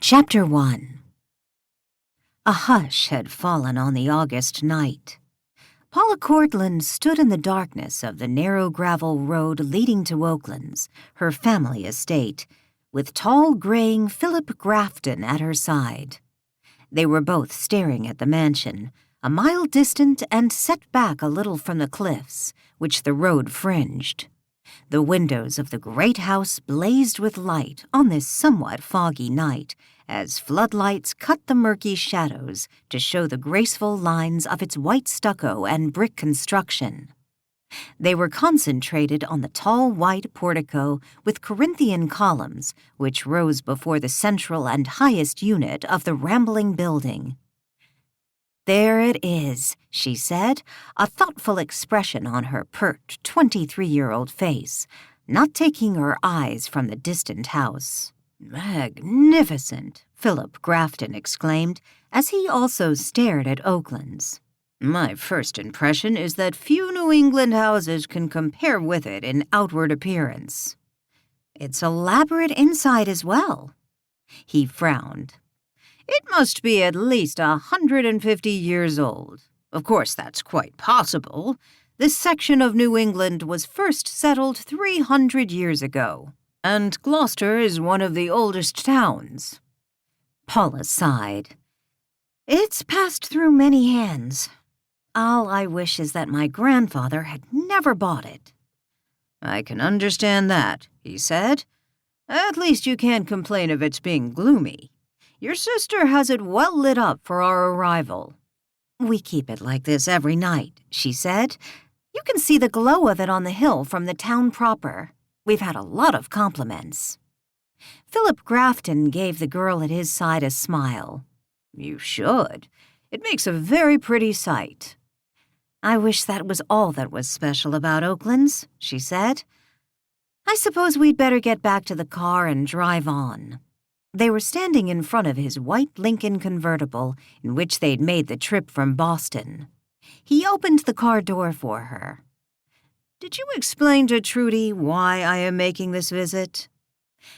Chapter 1. A hush had fallen on the August night. Paula Courtland stood in the darkness of the narrow gravel road leading to Oaklands, her family estate, with tall, graying Philip Grafton at her side. They were both staring at the mansion, a mile distant and set back a little from the cliffs, which the road fringed. The windows of the great house blazed with light on this somewhat foggy night, as floodlights cut the murky shadows to show the graceful lines of its white stucco and brick construction. They were concentrated on the tall white portico with Corinthian columns, which rose before the central and highest unit of the rambling building. "There it is," she said, a thoughtful expression on her pert 23-year-old face, not taking her eyes from the distant house. "Magnificent," Philip Grafton exclaimed, as he also stared at Oaklands. "My first impression is that few New England houses can compare with it in outward appearance. It's elaborate inside as well." He frowned. "It must be at least 150 years old. Of course, that's quite possible. This section of New England was first settled 300 years ago, and Gloucester is one of the oldest towns." Paula sighed. "It's passed through many hands. All I wish is that my grandfather had never bought it." "I can understand that," he said. "At least you can't complain of its being gloomy. Your sister has it well lit up for our arrival." "We keep it like this every night," she said. "You can see the glow of it on the hill from the town proper. We've had a lot of compliments." Philip Grafton gave the girl at his side a smile. "You should. It makes a very pretty sight." "I wish that was all that was special about Oaklands," she said. "I suppose we'd better get back to the car and drive on." They were standing in front of his white Lincoln convertible in which they'd made the trip from Boston. He opened the car door for her. "Did you explain to Trudy why I am making this visit?"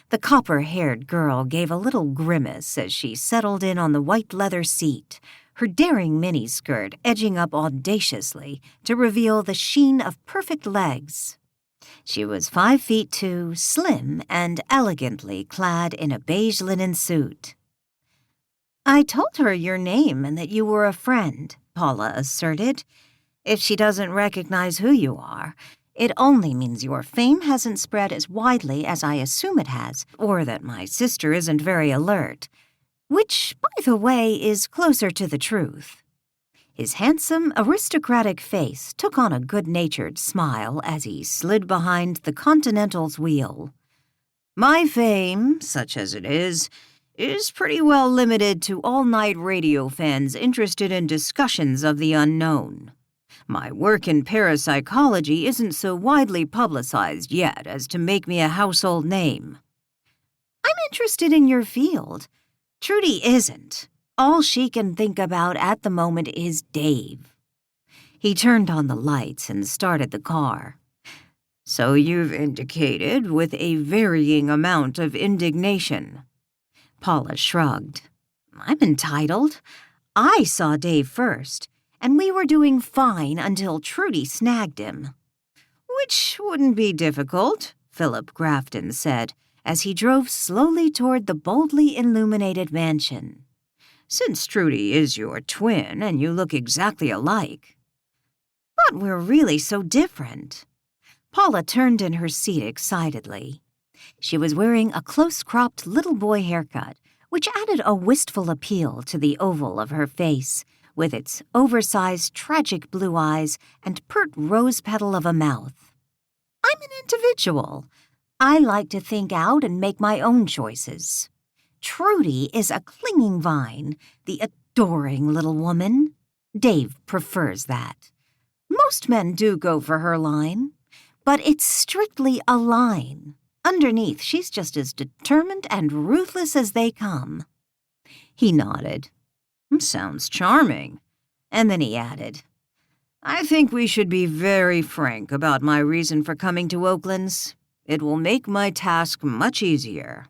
The copper-haired girl gave a little grimace as she settled in on the white leather seat, her daring miniskirt edging up audaciously to reveal the sheen of perfect legs. She was 5'2", slim and elegantly clad in a beige linen suit. "I told her your name and that you were a friend," Paula asserted. "If she doesn't recognize who you are, it only means your fame hasn't spread as widely as I assume it has, or that my sister isn't very alert, which, by the way, is closer to the truth." His handsome, aristocratic face took on a good-natured smile as he slid behind the Continental's wheel. "My fame, such as it is pretty well limited to all-night radio fans interested in discussions of the unknown. My work in parapsychology isn't so widely publicized yet as to make me a household name." "I'm interested in your field. Trudy isn't. All she can think about at the moment is Dave." He turned on the lights and started the car. "So you've indicated with a varying amount of indignation." Paula shrugged. "I'm entitled. I saw Dave first, and we were doing fine until Trudy snagged him." "Which wouldn't be difficult," Philip Grafton said, as he drove slowly toward the boldly illuminated mansion. "Since Trudy is your twin and you look exactly alike." "But we're really so different." Paula turned in her seat excitedly. She was wearing a close-cropped little boy haircut, which added a wistful appeal to the oval of her face, with its oversized, tragic blue eyes and pert rose petal of a mouth. "I'm an individual. I like to think out and make my own choices. Trudy is a clinging vine, the adoring little woman. Dave prefers that. Most men do go for her line, but it's strictly a line. Underneath, she's just as determined and ruthless as they come." He nodded. "Sounds charming." And then he added, "I think we should be very frank about my reason for coming to Oaklands. It will make my task much easier."